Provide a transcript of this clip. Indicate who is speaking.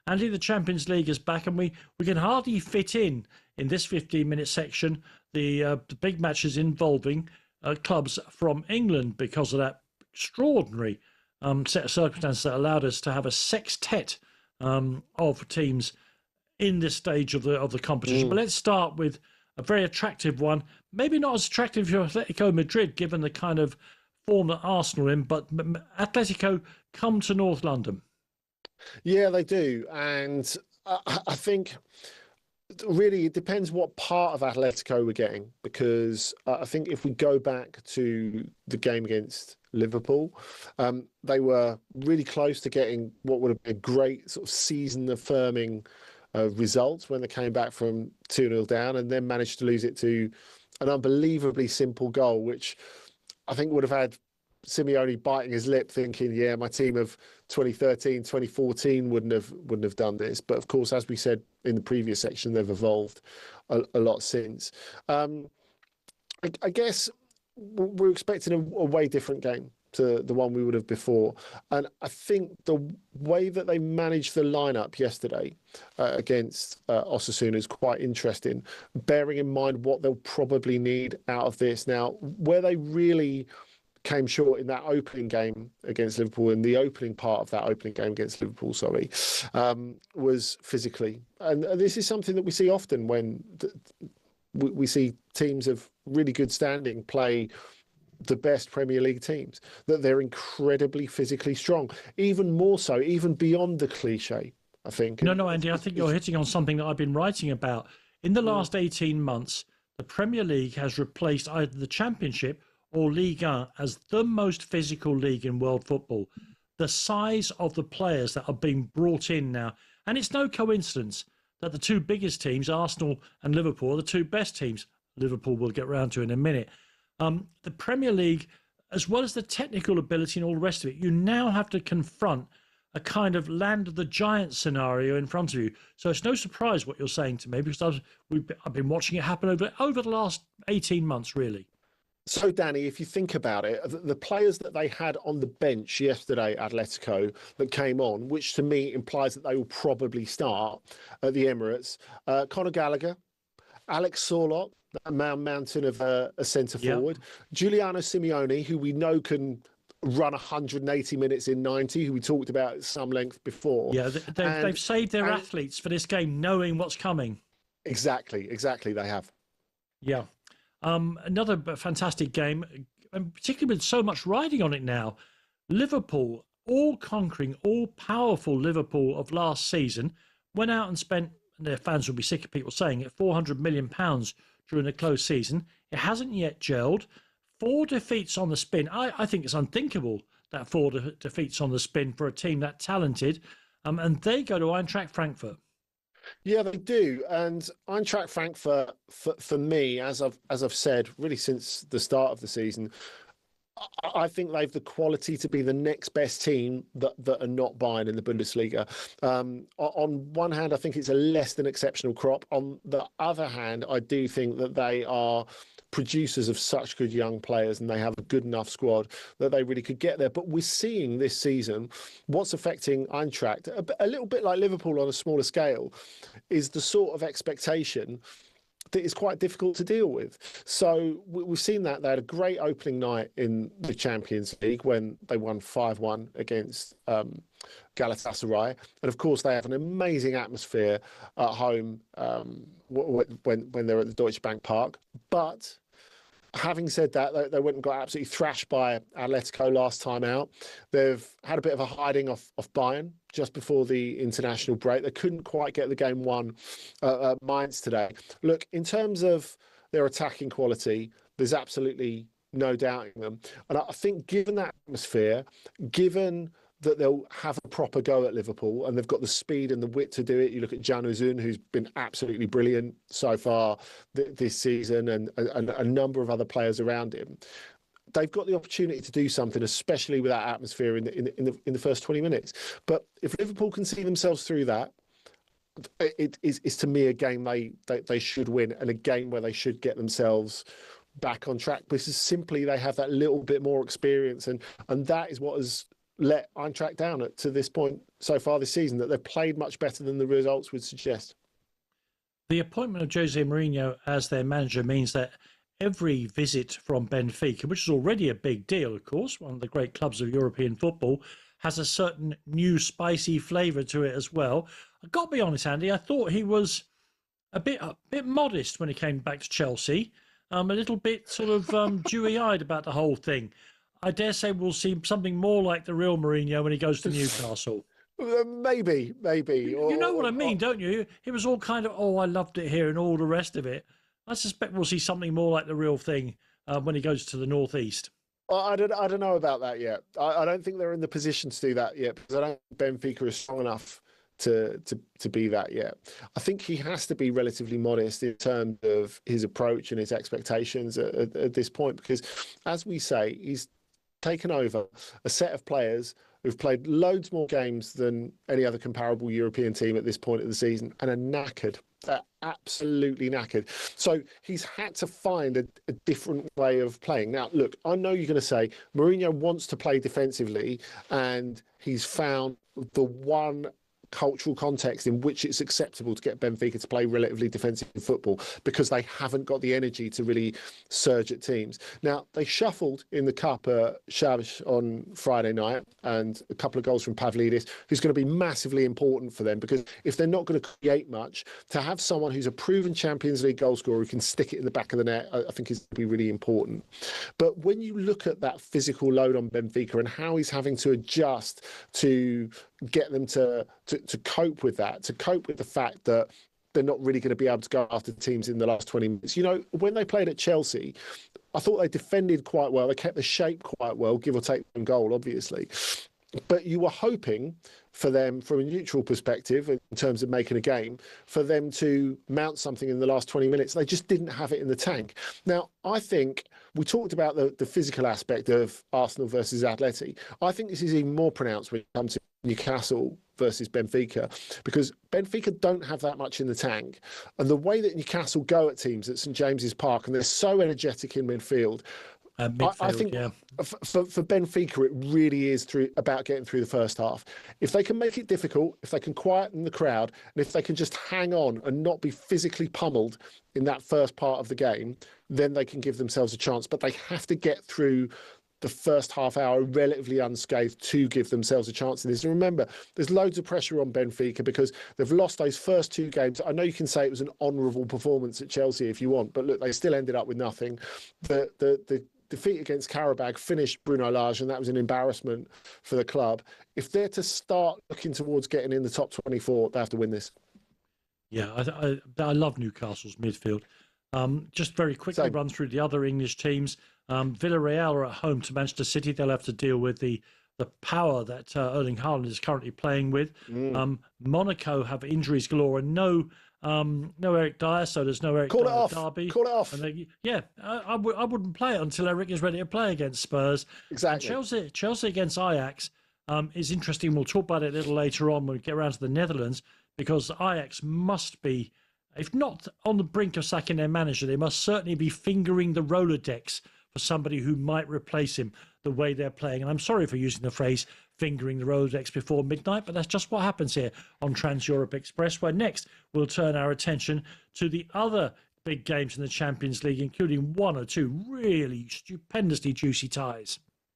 Speaker 1: Andy, the Champions League is back, and we can hardly fit in this 15-minute section the big matches involving clubs from England because of that extraordinary set of circumstances that allowed us to have a sextet of teams in this stage of the competition. But let's start with a very attractive one. Maybe not as attractive for Atletico Madrid, given the kind of form that Arsenal are in, but Atletico come to North London.
Speaker 2: Yeah, they do. And I think really it depends what part of Atletico we're getting, because I think if we go back to the game against Liverpool, they were really close to getting what would have been a great sort of season-affirming result when they came back from 2-0 down, and then managed to lose it to an unbelievably simple goal, which I think would have had Simeone biting his lip thinking, yeah, my team of 2013, 2014 wouldn't have done this. But of course, as we said in the previous section, they've evolved a lot since. I guess we're expecting a way different game to the one we would have before. And I think the way that they managed the lineup yesterday against Osasuna is quite interesting, bearing in mind what they'll probably need out of this. Now, where they really came short in that opening game against Liverpool, in the opening part of that opening game against Liverpool, was physically. And this is something that we see often when we see teams of really good standing play the best Premier League teams, that they're incredibly physically strong, even more so, even beyond the cliche, I think.
Speaker 1: No, Andy, I think you're hitting on something that I've been writing about. In the last 18 months, the Premier League has replaced either the Championship or Ligue 1 as the most physical league in world football. The size of the players that are being brought in now, and it's no coincidence that the two biggest teams, Arsenal and Liverpool, are the two best teams. Liverpool we'll get round to in a minute. The Premier League, as well as the technical ability and all the rest of it, you now have to confront a kind of land of the giants scenario in front of you. So it's no surprise what you're saying to me, because I've been watching it happen over the last 18 months, really.
Speaker 2: So, Danny, if you think about it, the players that they had on the bench yesterday, Atletico, that came on, which to me implies that they will probably start at the Emirates, Conor Gallagher, Alex Sorloth, that mountain of a centre forward, Giuliano Simeone, who we know can run 180 minutes in 90, who we talked about at some length before.
Speaker 1: Yeah, they've saved their athletes for this game, knowing what's coming.
Speaker 2: Exactly, they have.
Speaker 1: Yeah. Another fantastic game, and particularly with so much riding on it now. Liverpool, all-conquering, all-powerful Liverpool of last season, went out and spent, and their fans will be sick of people saying it, £400 million during a close season. It hasn't yet gelled. 4 defeats on the spin. I think it's unthinkable that 4 defeats on the spin for a team that talented. And they go to Eintracht Frankfurt.
Speaker 2: Yeah, they do. And Eintracht Frankfurt, for me, as I've said, really since the start of the season, I think they've the quality to be the next best team that are not Bayern in the Bundesliga. On one hand, I think it's a less than exceptional crop. On the other hand, I do think that they are producers of such good young players, and they have a good enough squad that they really could get there. But we're seeing this season what's affecting Eintracht, a little bit like Liverpool on a smaller scale, is the sort of expectation that is quite difficult to deal with. So we've seen that. They had a great opening night in the Champions League when they won 5-1 against Galatasaray. And of course, they have an amazing atmosphere at home when they're at the Deutsche Bank Park. But having said that, they went and got absolutely thrashed by Atletico last time out. They've had a bit of a hiding off Bayern just before the international break. They couldn't quite get the game won at Mainz today. Look, in terms of their attacking quality, there's absolutely no doubting them. And I think given that atmosphere, given that they'll have a proper go at Liverpool and they've got the speed and the wit to do it. You look at Can Uzun, who's been absolutely brilliant so far this season, and a number of other players around him. They've got the opportunity to do something, especially with that atmosphere in the first 20 minutes. But if Liverpool can see themselves through that, it is to me a game they should win, and a game where they should get themselves back on track, because simply they have that little bit more experience, and that is what has let Eintracht down to this point so far this season, that they've played much better than the results would suggest.
Speaker 1: The appointment of Jose Mourinho as their manager means that every visit from Benfica, which is already a big deal, of course, one of the great clubs of European football, has a certain new spicy flavour to it as well. I've got to be honest, Andy, I thought he was a bit modest when he came back to Chelsea, a little bit sort of dewy-eyed about the whole thing. I dare say we'll see something more like the real Mourinho when he goes to Newcastle.
Speaker 2: Maybe.
Speaker 1: You know what I mean, don't you? It was all kind of, oh, I loved it here and all the rest of it. I suspect we'll see something more like the real thing when he goes to the northeast.
Speaker 2: I don't know about that yet. I don't think they're in the position to do that yet, because I don't think Benfica is strong enough to be that yet. I think he has to be relatively modest in terms of his approach and his expectations at this point, because, as we say, he's taken over a set of players who've played loads more games than any other comparable European team at this point of the season and are knackered. They're absolutely knackered. So he's had to find a different way of playing. Now, look, I know you're going to say Mourinho wants to play defensively, and he's found the one cultural context in which it's acceptable to get Benfica to play relatively defensive football, because they haven't got the energy to really surge at teams. Now, they shuffled in the Cup at Chaves on Friday night, and a couple of goals from Pavlidis, who's going to be massively important for them, because if they're not going to create much, to have someone who's a proven Champions League goalscorer who can stick it in the back of the net, I think is going to be really important. But when you look at that physical load on Benfica and how he's having to adjust to get them to cope with that, to cope with the fact that they're not really going to be able to go after teams in the last 20 minutes. You know, when they played at Chelsea, I thought they defended quite well. They kept the shape quite well, give or take one goal, obviously. But you were hoping for them, from a neutral perspective, in terms of making a game, for them to mount something in the last 20 minutes. They just didn't have it in the tank. Now, I think we talked about the physical aspect of Arsenal versus Atleti. I think this is even more pronounced when it comes to Newcastle versus Benfica, because Benfica don't have that much in the tank. And the way that Newcastle go at teams at St James's Park, and they're so energetic in midfield, I think for Benfica, it really is about getting through the first half. If they can make it difficult, if they can quieten the crowd, and if they can just hang on and not be physically pummeled in that first part of the game, then they can give themselves a chance. But they have to get through the first half hour relatively unscathed to give themselves a chance in this. And remember, there's loads of pressure on Benfica because they've lost those first two games. I know you can say it was an honourable performance at Chelsea if you want, but look, they still ended up with nothing. The defeat against Karabag finished Bruno Lage, and that was an embarrassment for the club. If they're to start looking towards getting in the top 24, they have to win this.
Speaker 1: Yeah, I love Newcastle's midfield. Just very quickly run through the other English teams. Villarreal are at home to Manchester City. They'll have to deal with the power that Erling Haaland is currently playing with. Monaco have injuries galore and no Eric Dyer, so there's no Eric Dyer at Derby.
Speaker 2: Call it off.
Speaker 1: And I wouldn't play it until Eric is ready to play against Spurs.
Speaker 2: Exactly.
Speaker 1: And Chelsea against Ajax is interesting. We'll talk about it a little later on when we get around to the Netherlands, because Ajax must be, if not on the brink of sacking their manager, they must certainly be fingering the Rolodex for somebody who might replace him the way they're playing. And I'm sorry for using the phrase fingering the Rolodex before midnight, but that's just what happens here on Trans-Europe Express, where next we'll turn our attention to the other big games in the Champions League, including one or two really stupendously juicy ties.